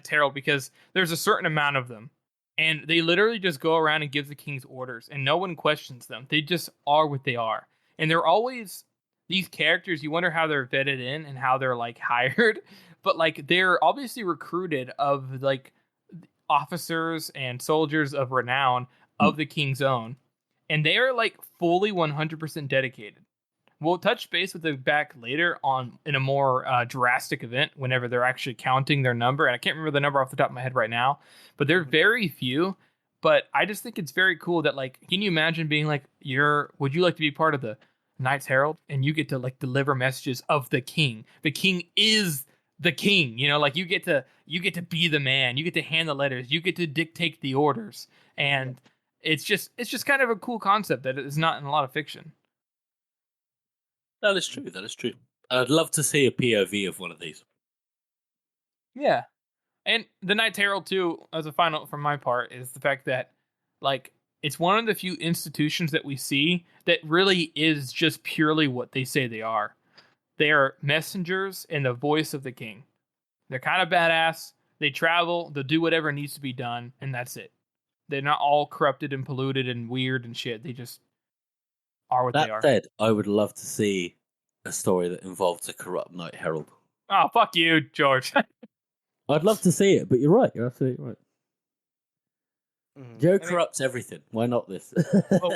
Herald because there's a certain amount of them, and they literally just go around and give the king's orders, and no one questions them. They just are what they are, and they're always these characters. You wonder how they're vetted in and how they're like hired, but like they're obviously recruited of like officers and soldiers of renown of the king's own, and they are like fully 100% dedicated. We'll touch base with it back later on in a more drastic event whenever they're actually counting their number. And I can't remember the number off the top of my head right now, but they're very few. But I just think it's very cool that, like, can you imagine being like, would you like to be part of the Knights Herald? And you get to like deliver messages of the king. The king is the king, you know, like you get to be the man. You get to hand the letters. You get to dictate the orders. And it's just kind of a cool concept that is not in a lot of fiction. That is true. That is true. I'd love to see a POV of one of these. Yeah. And the Knights Herald, too, as a final from my part, is the fact that, like, it's one of the few institutions that we see that really is just purely what they say they are. They are messengers in the voice of the king. They're kind of badass. They travel. They'll do whatever needs to be done, and that's it. They're not all corrupted and polluted and weird and shit. They just are what they are. That said, I would love to see a story that involves a corrupt Knight Herald. Oh, fuck you, George. I'd love to see it, but you're right. You're absolutely right. Joe corrupts everything. Why not this? Well,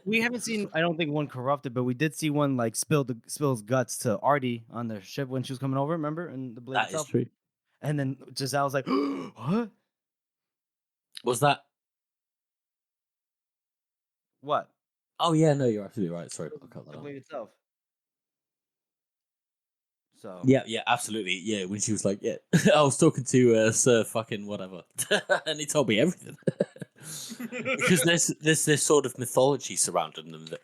we haven't seen, I don't think, one corrupted, but we did see one like spill his guts to Artie on their ship when she was coming over. Remember, in the blade That itself. is true. And then Giselle was like, "What? Was that? What? Oh yeah, no, you're absolutely right. Sorry, I'll cut that The out. blade itself." So Yeah, absolutely. Yeah, when she was like, yeah, I was talking to Sir fucking whatever, and he told me everything. Because there's this sort of mythology surrounding them that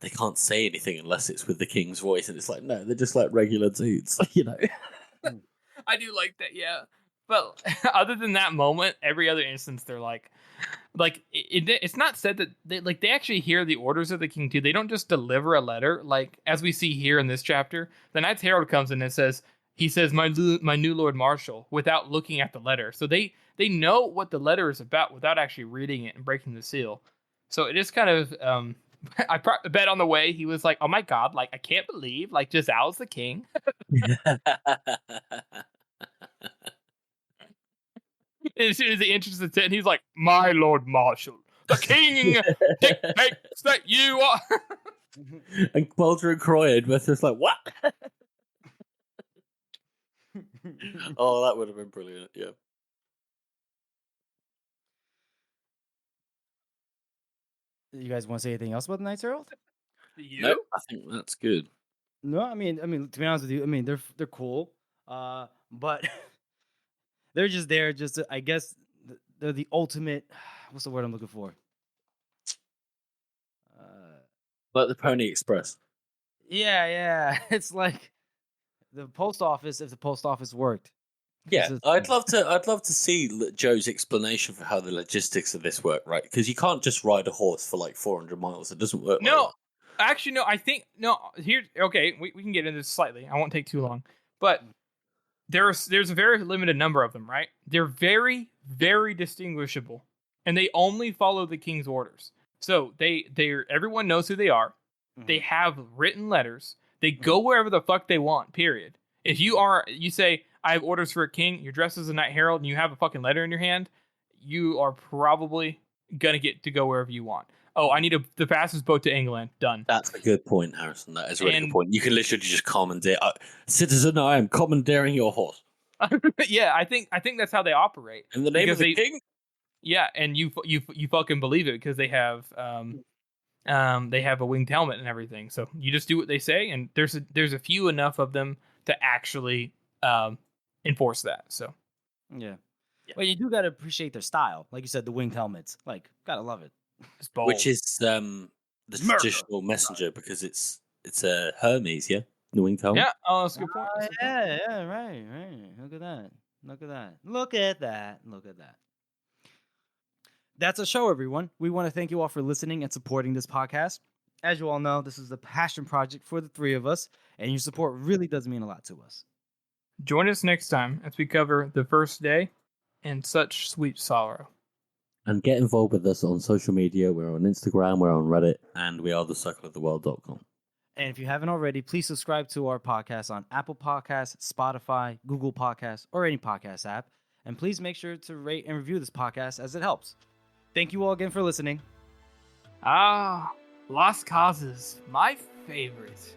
they can't say anything unless it's with the king's voice, and it's like no, they're just like regular dudes, you know. I do like that, yeah. But other than that moment, every other instance, they're like it's not said that they actually hear the orders of the king too. They don't just deliver a letter like as we see here in this chapter. The Knights Herald comes in and says my new Lord Marshal without looking at the letter. So they know what the letter is about without actually reading it and breaking the seal. So it is kind of I bet on the way he was like, oh my god, like I can't believe like Giselle's the king. And as soon as he enters the tent, he's like, my Lord Marshal, the king dictates that you are. And Coulter and Croyd were just like, what? Oh, that would have been brilliant, yeah. you guys want to say anything else about the Knights Herald? No, I think that's good. No, I mean, to be honest with you, I mean, they're cool, but they're just there, I guess they're the ultimate. What's the word I'm looking for? Like the Pony Express. Yeah, it's like the post office if the post office worked. Yeah, I'd love to see Joe's explanation for how the logistics of this work, right? Because you can't just ride a horse for like 400 miles. It doesn't work. No, actually, no. I think no. Here, okay, we can get into this slightly. I won't take too long, but there's a very limited number of them, right? They're very, very distinguishable, and they only follow the king's orders. So everyone knows who they are. Mm-hmm. They have written letters. They go wherever the fuck they want. Period. If you say I have orders for a king, you're dressed as a Knight Herald, and you have a fucking letter in your hand, you are probably gonna get to go wherever you want. Oh, I need the fastest boat to England. Done. That's a good point, Harrison. That is a really And- good point. You can literally just commandeer. Citizen, I am commandeering your horse. Yeah, I think that's how they operate. In the name Because of the they- king? Yeah, and you fucking believe it because they have a winged helmet and everything. So you just do what they say, and there's a few enough of them to actually enforce that. So Yeah. Yeah. Well, you do gotta appreciate their style, like you said, the winged helmets. Like, gotta love it. it's bold. Which is the America. traditional messenger because it's a Hermes, yeah? The winged helmet? yeah. Oh, that's a good point. That's a good point. Yeah, right. Look at that. Look at that. Look at that. Look at that. That's a show, everyone. We want to thank you all for listening and supporting this podcast. As you all know, this is a passion project for the three of us, and your support really does mean a lot to us. Join us next time as we cover the first day and such sweet sorrow. And get involved with us on social media. We're on Instagram, we're on Reddit, and we are thecircleoftheworld.com. And if you haven't already, please subscribe to our podcast on Apple Podcasts, Spotify, Google Podcasts, or any podcast app. And please make sure to rate and review this podcast as it helps. Thank you all again for listening. Ah, Lost Causes, my favorite.